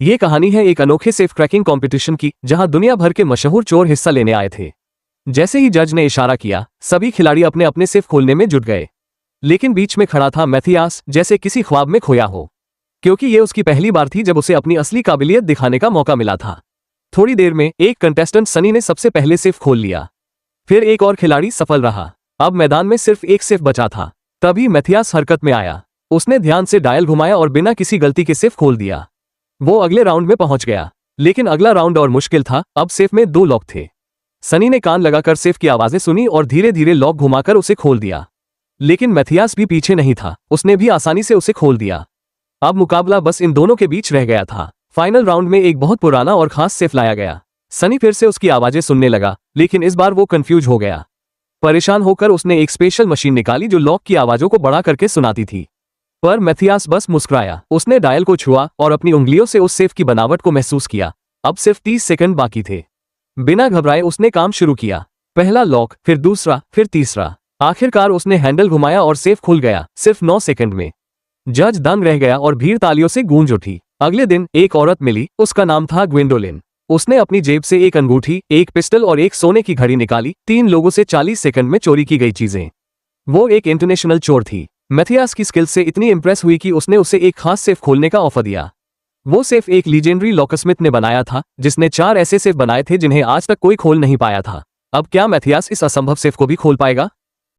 ये कहानी है एक अनोखे सेफ क्रैकिंग कंपटीशन की, जहां दुनिया भर के मशहूर चोर हिस्सा लेने आए थे। जैसे ही जज ने इशारा किया, सभी खिलाड़ी अपने अपने सेफ खोलने में जुट गए। लेकिन बीच में खड़ा था मैथियास, जैसे किसी ख्वाब में खोया हो, क्योंकि ये उसकी पहली बार थी जब उसे अपनी असली काबिलियत दिखाने का मौका मिला था। थोड़ी देर में एक कंटेस्टेंट सनी ने सबसे पहले सेफ खोल लिया। फिर एक और खिलाड़ी सफल रहा। अब मैदान में सिर्फ एक सेफ बचा था। तभी मैथियास हरकत में आया। उसने ध्यान से डायल घुमाया और बिना किसी गलती के सेफ खोल दिया। वो अगले राउंड में पहुंच गया। लेकिन अगला राउंड और मुश्किल था। अब सेफ में 2 लॉक थे। सनी ने कान लगाकर सेफ की आवाजें सुनी और धीरे धीरे लॉक घुमाकर उसे खोल दिया। लेकिन मैथियास भी पीछे नहीं था, उसने भी आसानी से उसे खोल दिया। अब मुकाबला बस इन दोनों के बीच रह गया था। फाइनल राउंड में एक बहुत पुराना और खास सेफ लाया गया। सनी फिर से उसकी आवाजें सुनने लगा, लेकिन इस बार वो कंफ्यूज हो गया। परेशान होकर उसने एक स्पेशल मशीन निकाली जो लॉक की आवाजों को बढ़ा करके सुनाती थी। पर मैथियास बस मुस्कुराया। उसने डायल को छुआ और अपनी उंगलियों से उस सेफ की बनावट को महसूस किया। अब सिर्फ 30 सेकंड बाकी थे। बिना घबराए उसने काम शुरू किया। पहला लॉक, फिर दूसरा, फिर तीसरा। आखिरकार उसने हैंडल घुमाया और सेफ खुल गया, सिर्फ 9 सेकंड में। जज दंग रह गया और भीड़ तालियों से गूंज उठी। अगले दिन एक औरत मिली, उसका नाम था ग्विंडोलिन। उसने अपनी जेब से एक अंगूठी, एक पिस्टल और एक सोने की घड़ी निकाली। 3 लोगों से 40 सेकंड में चोरी की गई चीजें। वो एक इंटरनेशनल चोर थी। मैथियास की स्किल से इतनी इंप्रेस हुई कि उसने उसे एक खास सेफ खोलने का ऑफर दिया। वो सेफ एक लीजेंडरी लॉकस्मिथ ने बनाया था, जिसने 4 ऐसे सेफ बनाए थे जिन्हें आज तक कोई खोल नहीं पाया था। अब क्या मैथियास इस असंभव सेफ को भी खोल पाएगा?